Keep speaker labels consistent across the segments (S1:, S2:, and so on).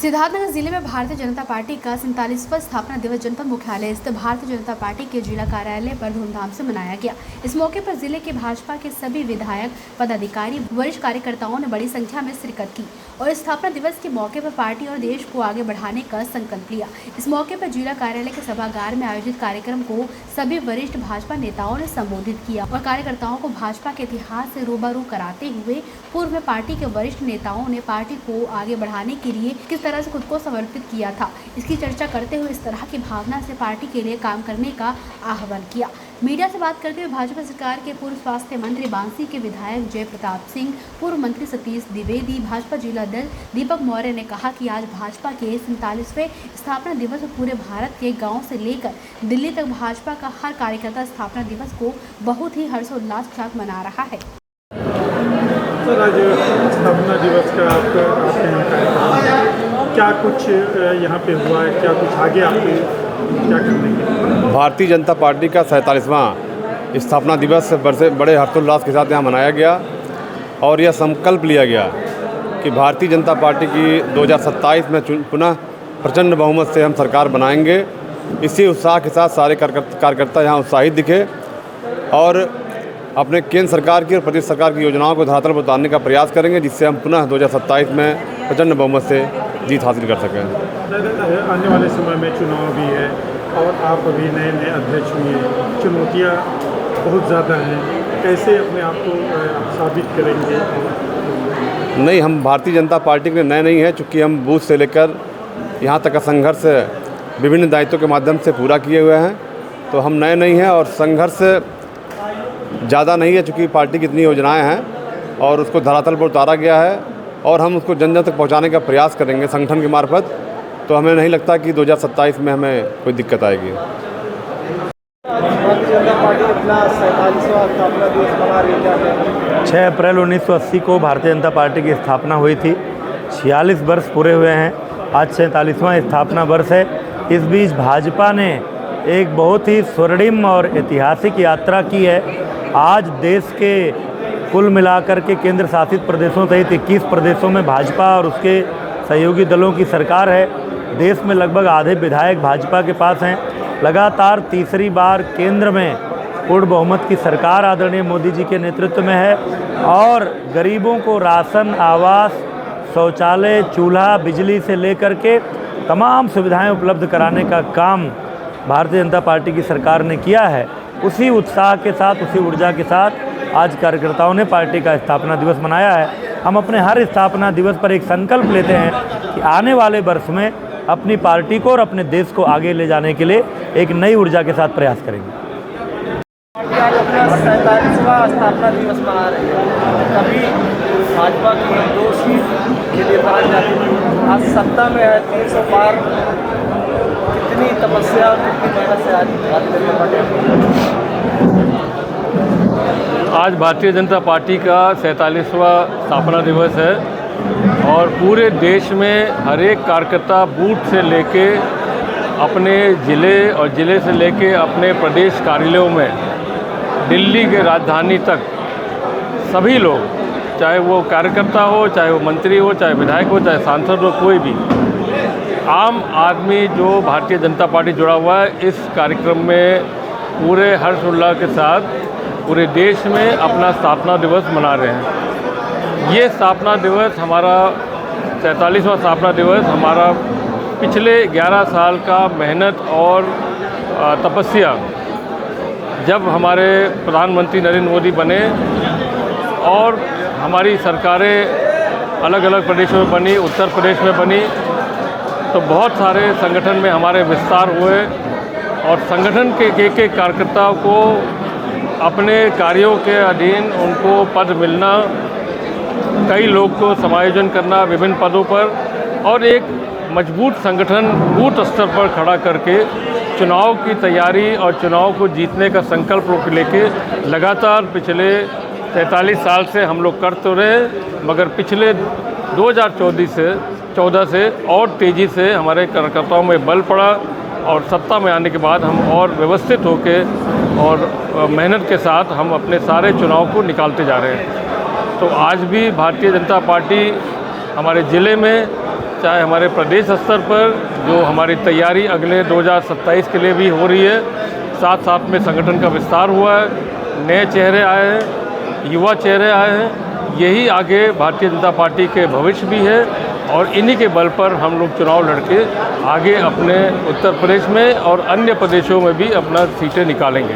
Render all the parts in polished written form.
S1: सिद्धार्थनगर जिले में भारतीय जनता पार्टी का 47वां स्थापना दिवस जनपद मुख्यालय स्थित भारतीय जनता पार्टी के जिला कार्यालय पर धूमधाम से मनाया गया। इस मौके पर जिले के भाजपा के सभी विधायक, पदाधिकारी, वरिष्ठ कार्यकर्ताओं ने बड़ी संख्या में शिरकत की और स्थापना दिवस के मौके पर पार्टी और देश को आगे बढ़ाने का संकल्प लिया। इस मौके पर जिला कार्यालय के सभागार में आयोजित कार्यक्रम को सभी वरिष्ठ भाजपा नेताओं ने संबोधित किया और कार्यकर्ताओं को भाजपा के इतिहास से रूबरू कराते हुए पूर्व में पार्टी के वरिष्ठ नेताओं ने पार्टी को आगे बढ़ाने के लिए किस तरह से खुद को समर्पित किया था, इसकी चर्चा करते हुए इस तरह की भावना से पार्टी के लिए काम करने का आह्वान किया। मीडिया से बात करते हुए भाजपा सरकार के पूर्व स्वास्थ्य मंत्री बांसी के विधायक जय प्रताप सिंह, पूर्व मंत्री सतीश द्विवेदी, भाजपा जिला अध्यक्ष दीपक मौर्य ने कहा कि आज भाजपा के 47वें स्थापना दिवस पूरे भारत के गांव से लेकर दिल्ली तक भाजपा का हर कार्यकर्ता स्थापना दिवस को बहुत ही हर्षोल्लास के साथ मना रहा है।
S2: सर, आज स्थापना दिवस का आपके यहाँ कार्यक्रम क्या कुछ यहाँ पे हुआ है, क्या कुछ आगे आपके क्या करने के?
S3: भारतीय जनता पार्टी का 47वां स्थापना दिवस बड़े हर्षोल्लास के साथ यहाँ मनाया गया और यह संकल्प लिया गया कि भारतीय जनता पार्टी की 2027 में पुनः प्रचंड बहुमत से हम सरकार बनाएंगे। इसी उत्साह के साथ सारे कार्यकर्ता यहाँ उत्साहित दिखे और अपने केंद्र सरकार की और प्रदेश सरकार की योजनाओं को धरातल पर उतारने का प्रयास करेंगे, जिससे हम पुनः 2027 में प्रचंड बहुमत से जीत हासिल कर सकें।
S2: आने वाले समय में चुनाव भी है और आप अभी नए अध्यक्ष हुए, चुनौतियाँ बहुत ज़्यादा हैं, कैसे अपने आप को साबित करेंगे?
S3: नहीं, हम भारतीय जनता पार्टी के नए नहीं हैं, चूँकि हम बूथ से लेकर यहाँ तक का संघर्ष विभिन्न दायित्वों के माध्यम से पूरा किए हुए हैं, तो हम नए नहीं हैं और संघर्ष ज़्यादा नहीं है, चूँकि पार्टी की इतनी योजनाएं हैं और उसको धरातल पर उतारा गया है और हम उसको जन जन तक पहुँचाने का प्रयास करेंगे संगठन के मार्फत। तो हमें नहीं लगता कि 2027 में हमें कोई दिक्कत आएगी।
S2: भारतीय जनता पार्टी अपना 47वां स्थापना दिवस मना रही है।
S4: 6 अप्रैल 1980 को भारतीय जनता पार्टी की स्थापना हुई थी। 46 वर्ष पूरे हुए हैं, आज 47वां स्थापना वर्ष है। इस बीच भाजपा ने एक बहुत ही स्वर्णिम और ऐतिहासिक यात्रा की है। आज देश के कुल मिलाकर के केंद्र शासित प्रदेशों सहित 21 प्रदेशों में भाजपा और उसके सहयोगी दलों की सरकार है। देश में लगभग आधे विधायक भाजपा के पास हैं। लगातार तीसरी बार केंद्र में पूर्ण बहुमत की सरकार आदरणीय मोदी जी के नेतृत्व में है और गरीबों को राशन, आवास, शौचालय, चूल्हा, बिजली से लेकर के तमाम सुविधाएं उपलब्ध कराने का काम भारतीय जनता पार्टी की सरकार ने किया है। उसी उत्साह के साथ, उसी ऊर्जा के साथ आज कार्यकर्ताओं ने पार्टी का स्थापना दिवस मनाया है। हम अपने हर स्थापना दिवस पर एक संकल्प लेते हैं कि आने वाले वर्ष में अपनी पार्टी को और अपने देश को आगे ले जाने के लिए एक नई ऊर्जा के साथ प्रयास करेंगे।
S5: आज अपना 47वां स्थापना दिवस मना रही है। कभी भाजपा की 2 सीट के लिए बाहर जाती थी, आज सत्ता में है, 300 पार। कितनी तपस्या और कितनी मेहनत से
S6: आज भारतीय जनता पार्टी का 47वां स्थापना दिवस है और पूरे देश में हर एक कार्यकर्ता बूथ से लेके अपने ज़िले और ज़िले से लेके अपने प्रदेश कार्यालयों में, दिल्ली के राजधानी तक सभी लोग, चाहे वो कार्यकर्ता हो, चाहे वो मंत्री हो, चाहे विधायक हो, चाहे सांसद हो, कोई भी आम आदमी जो भारतीय जनता पार्टी जुड़ा हुआ है, इस कार्यक्रम में पूरे हर्षोल्लास के साथ पूरे देश में अपना स्थापना दिवस मना रहे हैं। ये स्थापना दिवस हमारा 47वां स्थापना दिवस हमारा पिछले 11 साल का मेहनत और तपस्या, जब हमारे प्रधानमंत्री नरेंद्र मोदी बने और हमारी सरकारें अलग अलग प्रदेशों में बनी, उत्तर प्रदेश में बनी, तो बहुत सारे संगठन में हमारे विस्तार हुए और संगठन के एक कार्यकर्ताओं को अपने कार्यों के अधीन उनको पद मिलना, कई लोग को समायोजन करना विभिन्न पदों पर और एक मजबूत संगठन बूथ स्तर पर खड़ा करके चुनाव की तैयारी और चुनाव को जीतने का संकल्प लेके लगातार पिछले 43 साल से हम लोग कर तो रहे, मगर पिछले 2014 से और तेज़ी से हमारे कार्यकर्ताओं में बल पड़ा और सत्ता में आने के बाद हम और व्यवस्थित होके और मेहनत के साथ हम अपने सारे चुनाव को निकालते जा रहे हैं। तो आज भी भारतीय जनता पार्टी हमारे ज़िले में चाहे हमारे प्रदेश स्तर पर जो हमारी तैयारी अगले 2027 के लिए भी हो रही है, साथ साथ में संगठन का विस्तार हुआ है, नए चेहरे आए हैं, युवा चेहरे आए हैं। यही आगे भारतीय जनता पार्टी के भविष्य भी है और इन्हीं के बल पर हम लोग चुनाव लड़के आगे अपने उत्तर प्रदेश में और अन्य प्रदेशों में भी अपना सीटें निकालेंगे।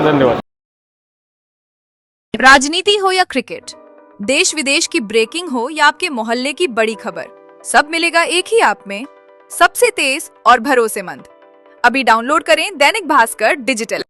S6: धन्यवाद।
S7: राजनीति हो या क्रिकेट, देश विदेश की ब्रेकिंग हो या आपके मोहल्ले की बड़ी खबर, सब मिलेगा एक ही ऐप में, सबसे तेज और भरोसेमंद। अभी डाउनलोड करें दैनिक भास्कर डिजिटल ऐप।